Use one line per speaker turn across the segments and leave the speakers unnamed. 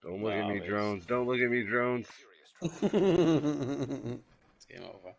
Don't look at me, drones. Don't look at me, drones.
It's game over.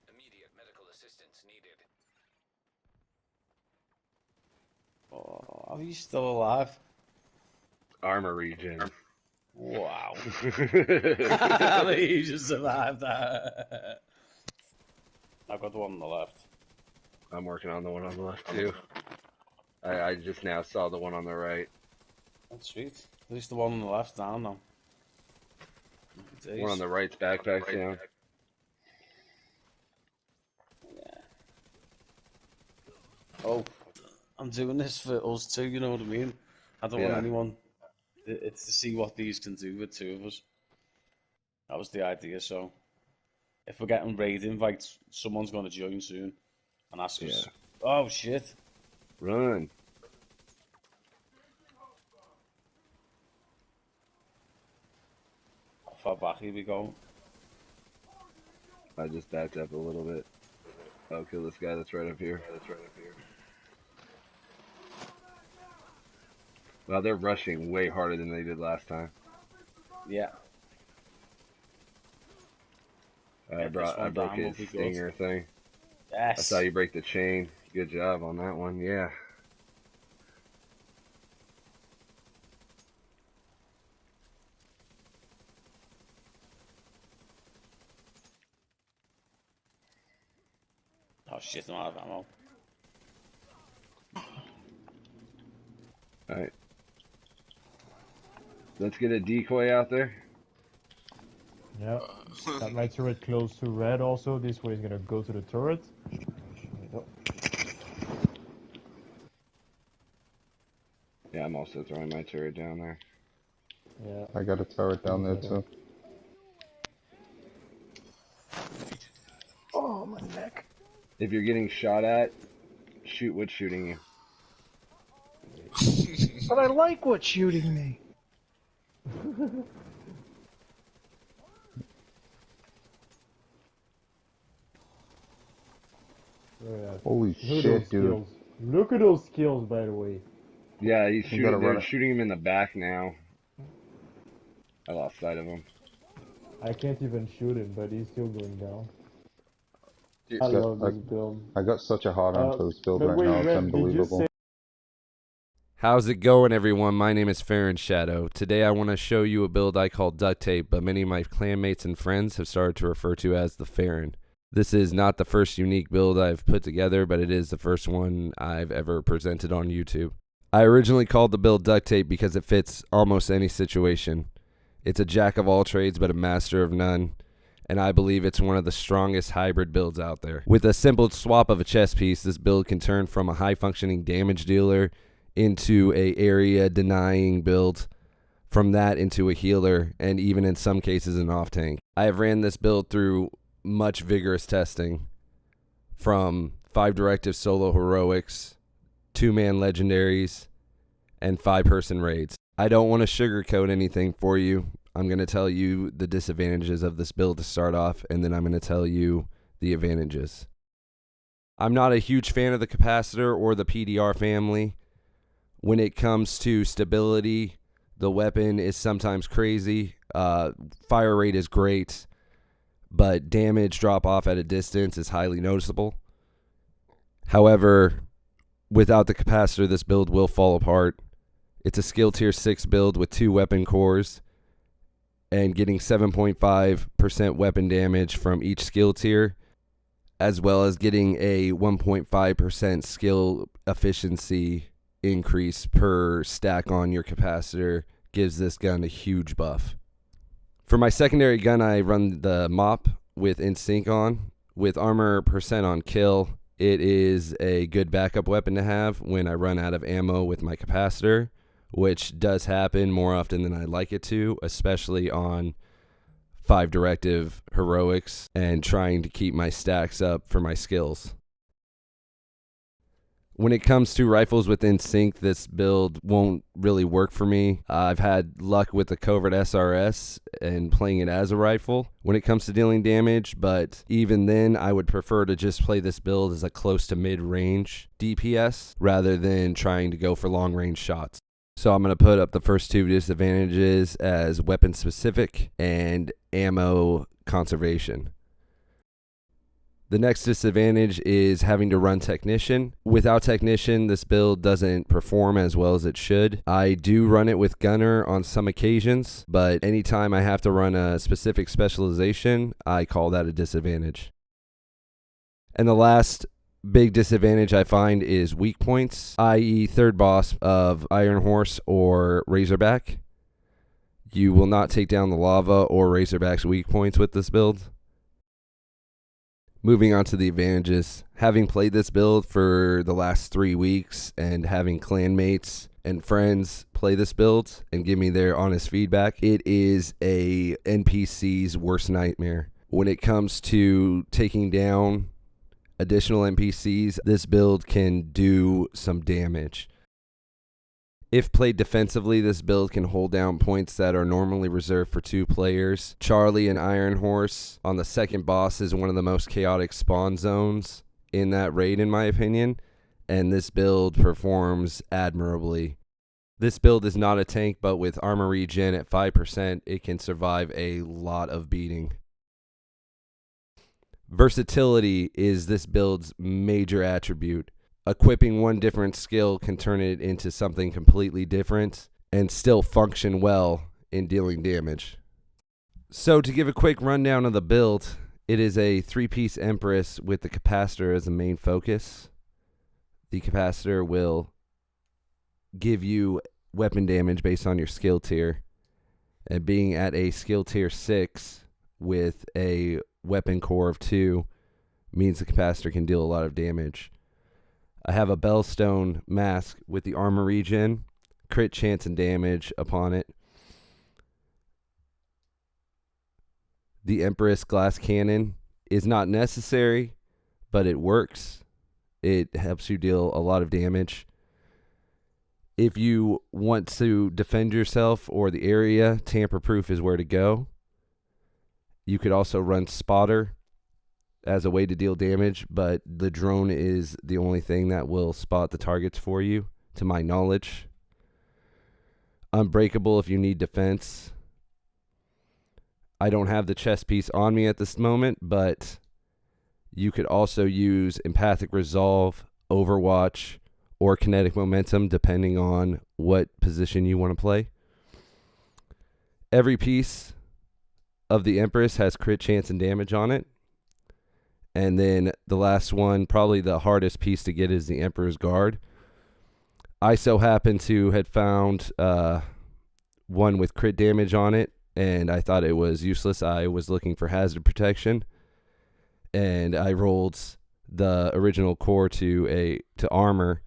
Immediate medical assistance needed.
Oh, are you still alive?
Armor regen.
Wow. How did you just survive that? I've got the one on the left.
I'm working on the one on the left too. I just now saw the one on the right.
That's sweet. At least the one on the left down now.
One on the right's backpack down.
Yeah. Oh, I'm doing this for us too, you know what I mean? I don't want anyone. It's to see what these can do with two of us. That was the idea, so if we're getting raid invites, someone's going to join soon and ask us. Oh, shit.
Run.
How far back here we go?
I just backed up a little bit. I'll kill this guy that's right up here. Wow, they're rushing way harder than they did last time.
Yeah.
I broke his stinger thing.
Yes.
I saw you break the chain. Good job on that one. Yeah.
Oh shit, I'm out of ammo.
Alright. Let's get a decoy out there.
Yeah. Got my turret close to red also. This way is gonna go to the turret.
Yeah, I'm also throwing my turret down there.
Yeah.
I got a turret down there too.
Oh, my neck.
If you're getting shot at, shoot what's shooting you.
But I like what's shooting me.
Holy shit, dude.
Look at those skills, by the way.
Yeah, he's shooting. They're shooting him in the back now. I lost sight of him.
I can't even shoot him, but he's still going down.
Dude,
I love this build.
I got such a hard on to this build right
wait,
now. It's
Red,
unbelievable.
How's it going, everyone? My name is Farren Shadow. Today I want to show you a build I call Duct Tape, but many of my clanmates and friends have started to refer to as the Farren. This is not the first unique build I've put together, but it is the first one I've ever presented on YouTube. I originally called the build Duct Tape because it fits almost any situation. It's a jack of all trades but a master of none, and I believe it's one of the strongest hybrid builds out there. With a simple swap of a chess piece, this build can turn from a high-functioning damage dealer into a area denying build, from that into a healer, and even in some cases an off tank. I have ran this build through much vigorous testing, from 5 directive solo heroics, 2-man legendaries, and 5-person raids. I don't want to sugarcoat anything for you. I'm going to tell you the disadvantages of this build to start off, and then I'm going to tell you the advantages. I'm not a huge fan of the capacitor or the PDR family. When it comes to stability, the weapon is sometimes crazy. Fire rate is great, but damage drop off at a distance is highly noticeable. However, without the capacitor, this build will fall apart. It's a skill tier 6 build with 2 weapon cores and getting 7.5% weapon damage from each skill tier, as well as getting a 1.5% skill efficiency increase per stack on your capacitor gives this gun a huge buff. For my secondary gun, I run the mop with InSync on. With armor percent on kill, it is a good backup weapon to have when I run out of ammo with my capacitor, which does happen more often than I'd like it to, especially on 5 directive heroics and trying to keep my stacks up for my skills. When it comes to rifles within sync, this build won't really work for me. I've had luck with the Covert SRS and playing it as a rifle when it comes to dealing damage, but even then I would prefer to just play this build as a close to mid-range DPS rather than trying to go for long-range shots. So I'm going to put up the first two disadvantages as weapon specific and ammo conservation. The next disadvantage is having to run Technician. Without Technician, this build doesn't perform as well as it should. I do run it with Gunner on some occasions, but anytime I have to run a specific specialization, I call that a disadvantage. And the last big disadvantage I find is weak points, i.e. third boss of Iron Horse or Razorback. You will not take down the Lava or Razorback's weak points with this build. Moving on to the advantages. Having played this build for the last 3 weeks and having clanmates and friends play this build and give me their honest feedback, it is a NPC's worst nightmare. When it comes to taking down additional NPCs, this build can do some damage. If played defensively, this build can hold down points that are normally reserved for 2 players. Charlie and Iron Horse on the second boss is one of the most chaotic spawn zones in that raid, in my opinion, and this build performs admirably. This build is not a tank, but with armor regen at 5%, it can survive a lot of beating. Versatility is this build's major attribute. Equipping one different skill can turn it into something completely different and still function well in dealing damage. So to give a quick rundown of the build, it is a 3-piece Empress with the capacitor as a main focus. The capacitor will give you weapon damage based on your skill tier. And being at a skill tier 6 with a weapon core of 2 means the capacitor can deal a lot of damage. I have a Bellstone mask with the armor regen, crit chance and damage upon it. The Empress glass cannon is not necessary, but it works. It helps you deal a lot of damage. If you want to defend yourself or the area, tamper-proof is where to go. You could also run Spotter as a way to deal damage, but the drone is the only thing that will spot the targets for you, to my knowledge. Unbreakable if you need defense. I don't have the chest piece on me at this moment, but you could also use Empathic Resolve, Overwatch, or Kinetic Momentum, depending on what position you want to play. Every piece of the Empress has crit chance and damage on it. And then the last one, probably the hardest piece to get, is the Emperor's Guard. I so happen to had found one with crit damage on it, and I thought it was useless. I was looking for hazard protection, and I rolled the original core to armor,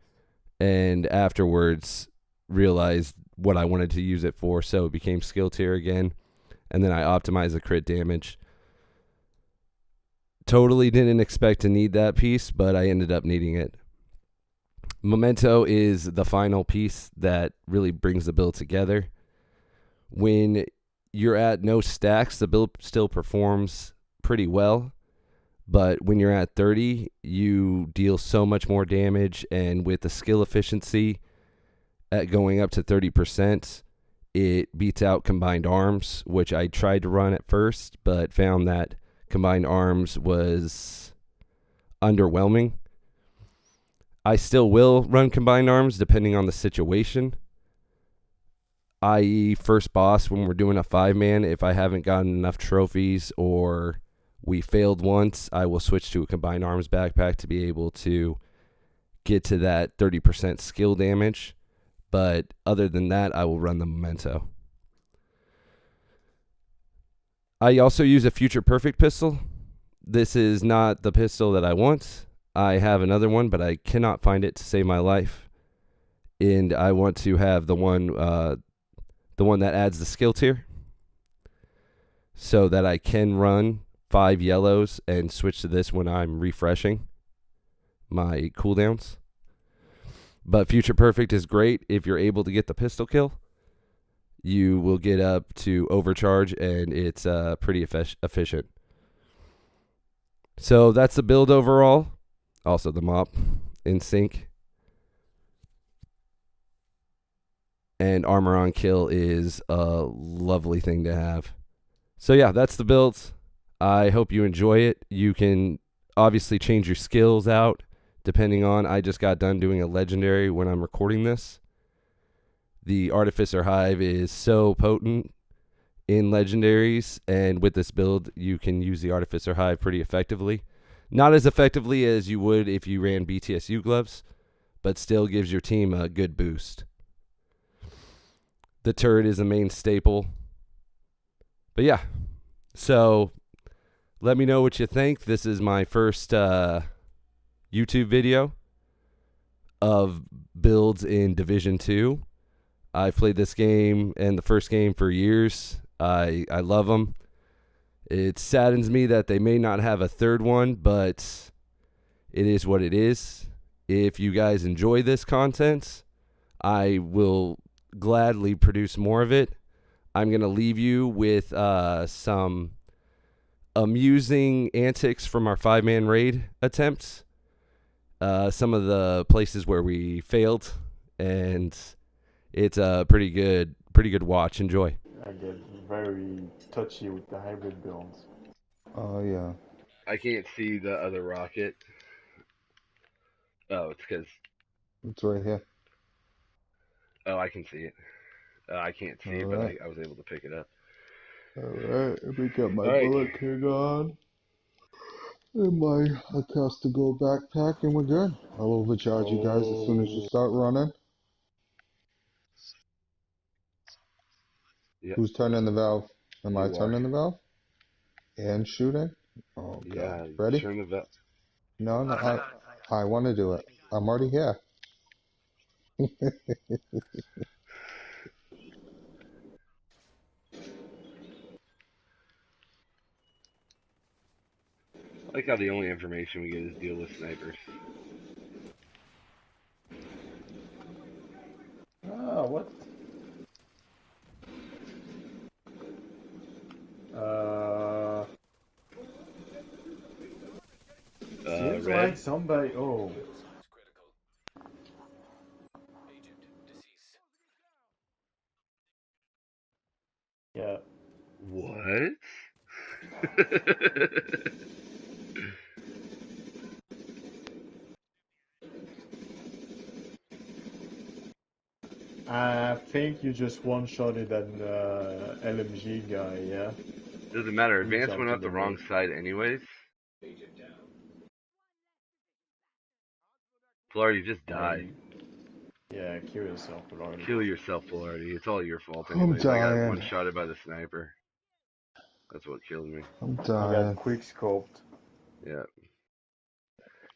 and afterwards realized what I wanted to use it for, so it became skill tier again, and then I optimized the crit damage. Totally didn't expect to need that piece, but I ended up needing it. Memento is the final piece that really brings the build together. When you're at no stacks, the build still performs pretty well, but when you're at 30, you deal so much more damage, and with the skill efficiency at going up to 30%, it beats out Combined Arms, which I tried to run at first, but found that Combined Arms was underwhelming. I still will run Combined Arms depending on the situation, i.e. first boss when we're doing a 5-man. If I haven't gotten enough trophies or we failed once, I will switch to a Combined Arms backpack to be able to get to that 30% skill damage. But other than that, I will run the Memento. I also use a Future Perfect pistol. This is not the pistol that I want. I have another one, but I cannot find it to save my life. And I want to have the one that adds the skill tier, so that I can run 5 yellows and switch to this when I'm refreshing my cooldowns. But Future Perfect is great if you're able to get the pistol kill. You will get up to overcharge, and it's pretty efficient. So that's the build overall. Also the mop in sync. And armor on kill is a lovely thing to have. So yeah, that's the build. I hope you enjoy it. You can obviously change your skills out depending on, I just got done doing a legendary when I'm recording this. The Artificer Hive is so potent in legendaries, and with this build, you can use the Artificer Hive pretty effectively. Not as effectively as you would if you ran BTSU gloves, but still gives your team a good boost. The turret is a main staple. But yeah, so let me know what you think. This is my first YouTube video of builds in Division 2. I've played this game and the first game for years. I love them. It saddens me that they may not have a third one, but it is what it is. If you guys enjoy this content, I will gladly produce more of it. I'm going to leave you with some amusing antics from our 5-man raid attempts. Some of the places where we failed, and it's a pretty good watch. Enjoy.
I get very touchy with the hybrid builds.
Oh, yeah.
I can't see the other rocket. Oh, it's because...
It's right here.
Oh, I can see it. I can't see it, but I was able to pick it up.
Alright, let me get my bullet king on. And my Acosta-Go backpack, and we're good. I'll overcharge you guys as soon as you start running.
Yep.
Who's turning the valve? Am I
You
turning
are.
the valve? And shooting? Oh, God.
Yeah,
Ready?
turn the valve.
No, I want to do it. I'm already here.
I like how the only information we get is deal with snipers.
Ah, what? Seems
Red?
like somebody. Oh.
Sounds critical. Agent deceased.
Yeah.
What?
I think you just one-shotted an LMG guy, yeah?
Doesn't matter.
Who's
Advance
out
went
to
out
the
the wrong
right.
side anyways.
Agent down.
Polarity, just die.
Yeah, kill yourself, Lord.
Kill yourself, Polarity. It's all your fault
I'm
anyways. I got
dying.
one-shotted by the sniper. That's what killed me.
I'm
I
dying.
got quick scoped.
Yeah.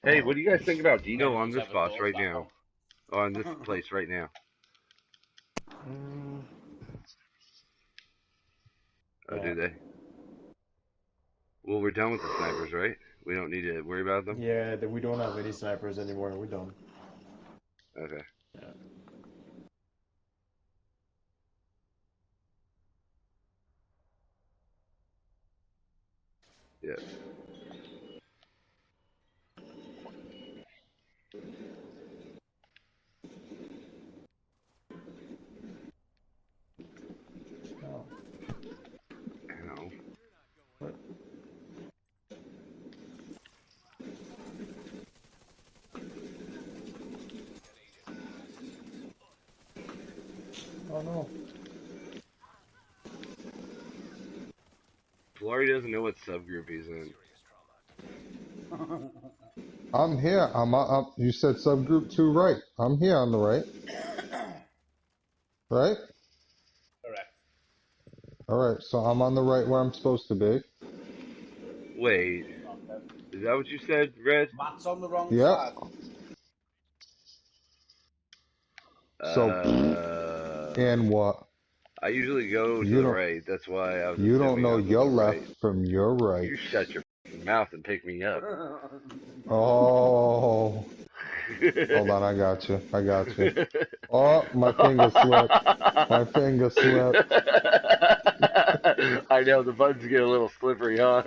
Hey, what do you guys think about Dino on
Anybody's
this
ever
boss
thought
right
that
now? On this place right now? Oh,
Yeah.
do they? Well, we're done with the snipers, right? We don't need to worry about them?
Yeah, we don't have any snipers anymore. We're done.
Okay.
Yeah.
Yeah.
Oh.
Ow.
What? Oh no.
Flurry doesn't know what subgroup he's in.
I'm here. I'm up. You said subgroup 2 right. I'm here on the right. Right?
Correct.
Alright, so I'm on the right where I'm supposed to be.
Wait. Is that what you said, Red?
Matt's on the wrong
Yep.
side.
So, and what?
I usually go to
You
the
don't-
right. That's why I was
You don't
assuming I
know
was on
your
the
left
right.
from your right.
You shut your mouth and pick me up.
Oh. Hold on, I got you. I got you. Oh, my finger slipped. My finger slipped.
I know, the buttons get a little slippery, huh?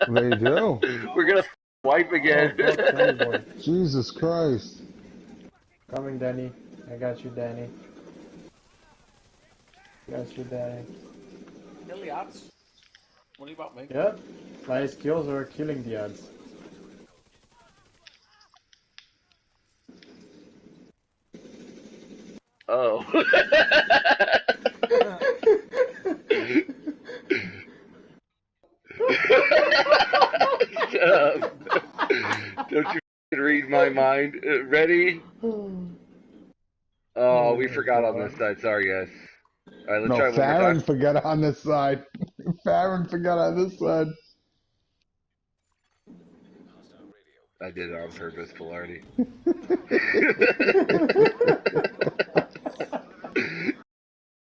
They do.
We're gonna wipe again.
Oh, fuck, Danny boy.
Jesus Christ.
Coming, Danny. I got you, Danny. Got you, Danny.
Kill the ads. What about me?
Yep. My skills are killing the ads.
Oh. Shut up. Don't you read my mind. Ready? Oh, we forgot on this side. Sorry, guys. Alright, let's try
No,
it one more
Farren
time.
forgot on this side. Farren forgot on this side.
I did it on purpose, Polarity.